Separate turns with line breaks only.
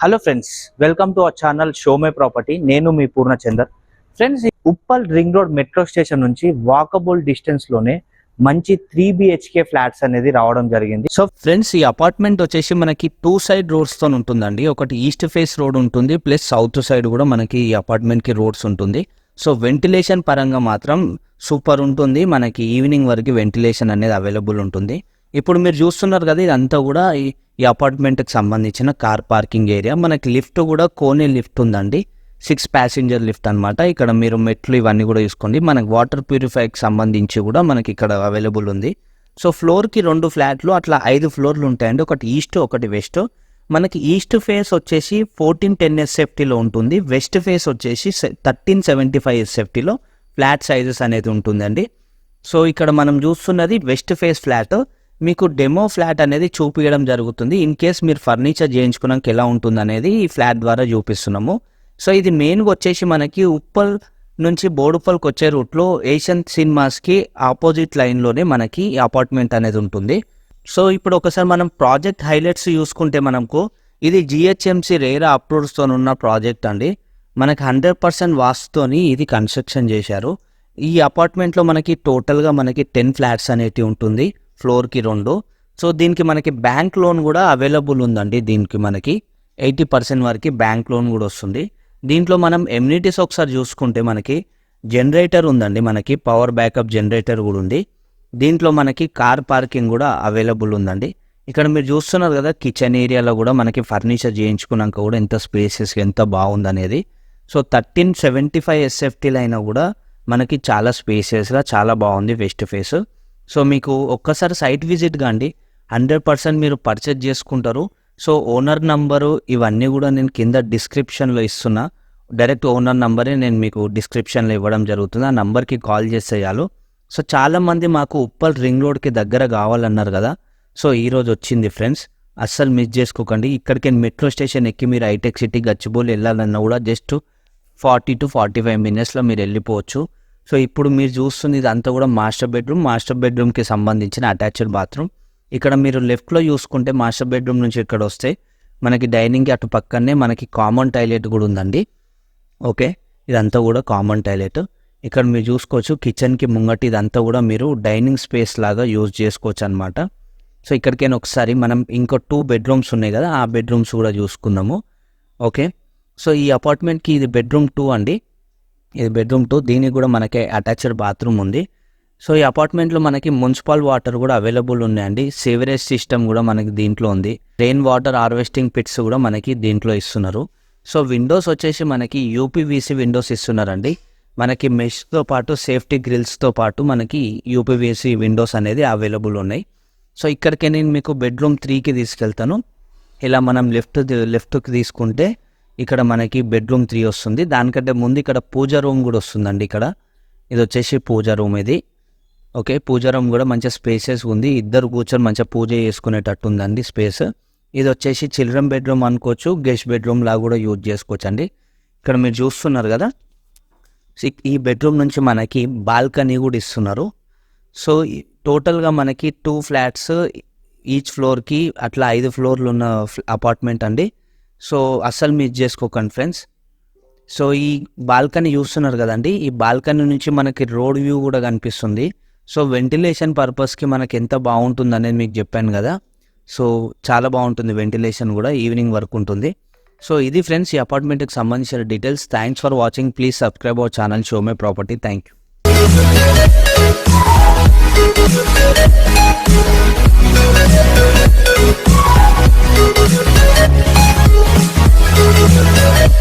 Hello friends, welcome to our channel Show My Property. నేను మీ Purnachandar. Friends, Uppal ring road metro station నుంచి walkable distance లోనే మంచి 3 BHK flats అనేది రావడం జరిగింది.
సో ఫ్రెండ్స్, ఈ అపార్ట్మెంట్ వచ్చేసి మనకి 2 సైడ్ రోడ్స్ తో ఉంటుందండి. ఒకటి ఈస్ట్ ఫేస్ రోడ్ ఉంటుంది, ప్లస్ సౌత్ సైడ్ కూడా మనకి ఈ అపార్ట్మెంట్ కి రోడ్స్ ఉంటుంది. సో వెంటిలేషన్ పరంగా మాత్రం సూపర్ ఉంటుంది. మనకి ఈవినింగ్ వరకు వెంటిలేషన్ అనేది అవైలబుల్ ఉంటుంది. ఇప్పుడు మీరు చూస్తున్నారు కదా, ఇదంతా కూడా ఈ అపార్ట్మెంట్కి సంబంధించిన కార్ పార్కింగ్ ఏరియా. మనకి లిఫ్ట్ కూడా కోనే లిఫ్ట్ ఉందండి, 6 ప్యాసింజర్ లిఫ్ట్ అనమాట. ఇక్కడ మీరు మెట్లు ఇవన్నీ కూడా చూసుకోండి. మనకి వాటర్ ప్యూరిఫైకి సంబంధించి కూడా మనకి ఇక్కడ అవైలబుల్ ఉంది. సో ఫ్లోర్కి 2 ఫ్లాట్లు, అట్లా 5 ఫ్లోర్లు ఉంటాయండి. ఒకటి ఈస్ట్, ఒకటి వెస్ట్. మనకి ఈస్ట్ ఫేస్ వచ్చేసి 1410 SFTలో ఉంటుంది. వెస్ట్ ఫేస్ వచ్చేసి 1375 SFTలో ఫ్లాట్ సైజెస్ అనేది ఉంటుందండి. సో ఇక్కడ మనం చూస్తున్నది వెస్ట్ ఫేస్ ఫ్లాట్. మీకు డెమో ఫ్లాట్ అనేది చూపించడం జరుగుతుంది. ఇన్ కేస్ మీరు ఫర్నిచర్ చేయించుకున్నాక ఎలా ఉంటుంది అనేది ఈ ఫ్లాట్ ద్వారా చూపిస్తున్నాము. సో ఇది మెయిన్గా వచ్చేసి మనకి ఉప్పల్ నుంచి బోడుప్పల్కి వచ్చే రూట్లో ఏషియన్ సినిమాస్కి ఆపోజిట్ లైన్లోనే మనకి ఈ అపార్ట్మెంట్ అనేది ఉంటుంది. సో ఇప్పుడు ఒకసారి మనం ప్రాజెక్ట్ హైలైట్స్ చూసుకుంటే, మనకు ఇది GHMC రేరా అప్రూవ్స్తో ఉన్న ప్రాజెక్ట్ అండి. మనకి 100% వాస్తుతోని ఇది కన్స్ట్రక్షన్ చేశారు. ఈ అపార్ట్మెంట్లో మనకి టోటల్గా మనకి 10 ఫ్లాట్స్ అనేవి ఉంటుంది, ఫ్లోర్కి 2. సో దీనికి మనకి బ్యాంక్ లోన్ కూడా అవైలబుల్ ఉందండి. దీనికి మనకి 80% వరకు బ్యాంక్ లోన్ కూడా వస్తుంది. దీంట్లో మనం ఎమ్యూనిటీస్ ఒకసారి చూసుకుంటే, మనకి జనరేటర్ ఉందండి, మనకి పవర్ బ్యాకప్ జనరేటర్ కూడా ఉంది. దీంట్లో మనకి కార్ పార్కింగ్ కూడా అవైలబుల్ ఉందండి. ఇక్కడ మీరు చూస్తున్నారు కదా, కిచెన్ ఏరియాలో కూడా మనకి ఫర్నిచర్ చేయించుకున్నాక కూడా ఎంత స్పేసెస్ ఎంత బాగుందనేది. సో 1375 SFTలో అయినా కూడా మనకి చాలా స్పేసెస్గా చాలా బాగుంది వెస్ట్ ఫేస్. సో మీకు ఒక్కసారి సైట్ విజిట్ కాండి, 100% మీరు పర్చేజ్ చేసుకుంటారు. సో ఓనర్ నంబరు ఇవన్నీ కూడా నేను కింద డిస్క్రిప్షన్లో ఇస్తున్నా. డైరెక్ట్ ఓనర్ నంబరే నేను మీకు డిస్క్రిప్షన్లో ఇవ్వడం జరుగుతుంది. ఆ నంబర్కి కాల్ చేసేయాలి. సో చాలామంది మాకు ఉప్పల్ రింగ్ రోడ్కి దగ్గర కావాలన్నారు కదా. సో ఈరోజు వచ్చింది ఫ్రెండ్స్, అస్సలు మిస్ చేసుకోకండి. ఇక్కడికి మెట్రో స్టేషన్ ఎక్కి మీరు హైటెక్ సిటీ గచ్చిబౌలి వెళ్ళాలన్నా కూడా జస్ట్ 40 to 45 మినిట్స్లో మీరు వెళ్ళిపోవచ్చు. సో ఇప్పుడు మీరు చూస్తుంది ఇదంతా కూడా మాస్టర్ బెడ్రూమ్కి సంబంధించిన అటాచ్డ్ బాత్రూమ్. ఇక్కడ మీరు లెఫ్ట్లో చూసుకుంటే మాస్టర్ బెడ్రూమ్ నుంచి ఇక్కడ వస్తే మనకి డైనింగ్కి అటు పక్కనే మనకి కామన్ టాయిలెట్ కూడా ఉందండి. ఓకే, ఇదంతా కూడా కామన్ టాయిలెట్. ఇక్కడ మీరు చూసుకోవచ్చు కిచెన్కి ముంగటి ఇదంతా కూడా మీరు డైనింగ్ స్పేస్ లాగా యూజ్ చేసుకోవచ్చు అనమాట. సో ఇక్కడికైనా ఒకసారి మనం ఇంకో 2 బెడ్రూమ్స్ ఉన్నాయి కదా, ఆ బెడ్రూమ్స్ కూడా చూసుకుందాము. ఓకే, సో ఈ అపార్ట్మెంట్కి ఇది బెడ్రూమ్ 2 అండి. ఇది బెడ్రూమ్ 2, దీనికి కూడా మనకి అటాచ్డ్ బాత్రూమ్ ఉంది. సో ఈ అపార్ట్మెంట్లో మనకి మున్సిపల్ వాటర్ కూడా అవైలబుల్ ఉన్నాయండి. సేవరేజ్ సిస్టమ్ కూడా మనకి దీంట్లో ఉంది. రెయిన్ వాటర్ హార్వెస్టింగ్ పిట్స్ కూడా మనకి దీంట్లో ఇస్తున్నారు. సో విండోస్ వచ్చేసి మనకి UPVC విండోస్ ఇస్తున్నారండి. మనకి మెష్తో పాటు సేఫ్టీ గ్రిల్స్తో పాటు మనకి UPVC విండోస్ అనేది అవైలబుల్ ఉన్నాయి. సో ఇక్కడికి నేను మీకు బెడ్రూమ్ 3కి తీసుకెళ్తాను. ఇలా మనం లెఫ్ట్కి తీసుకుంటే ఇక్కడ మనకి బెడ్రూమ్ 3 వస్తుంది. దానికంటే ముందు ఇక్కడ పూజ రూమ్ కూడా వస్తుందండి. ఇక్కడ ఇది వచ్చేసి పూజ రూమ్ ఇది. ఓకే, పూజ రూమ్ కూడా మంచి స్పేసెస్ ఉంది. ఇద్దరు కూర్చొని మంచిగా పూజ చేసుకునేటట్టు ఉందండి స్పేస్. ఇది వచ్చేసి చిల్డ్రన్ బెడ్రూమ్ అనుకోవచ్చు, గెస్ట్ బెడ్రూమ్ లాగా కూడా యూజ్ చేసుకోవచ్చు అండి. ఇక్కడ మీరు చూస్తున్నారు కదా, ఈ బెడ్రూమ్ నుంచి మనకి బాల్కనీ కూడా ఇస్తున్నారు. సో టోటల్గా మనకి 2 ఫ్లాట్స్, ఈచ్ ఫ్లోర్కి అట్లా 5 ఫ్లోర్లు ఉన్న అపార్ట్మెంట్ అండి. సో అస్సలు మిస్ చేసుకోకండి ఫ్రెండ్స్. సో ఈ బాల్కనీ చూస్తున్నారు కదండి, ఈ బాల్కనీ నుంచి మనకి రోడ్ వ్యూ కూడా కనిపిస్తుంది. సో వెంటిలేషన్ పర్పస్కి మనకి ఎంత బాగుంటుంది అనేది మీకు చెప్పాను కదా. సో చాలా బాగుంటుంది, వెంటిలేషన్ కూడా ఈవినింగ్ వరకు ఉంటుంది. సో ఇది ఫ్రెండ్స్ ఈ అపార్ట్మెంట్కి సంబంధించిన details. Thanks for watching. Please subscribe our channel Show My property. Thank you.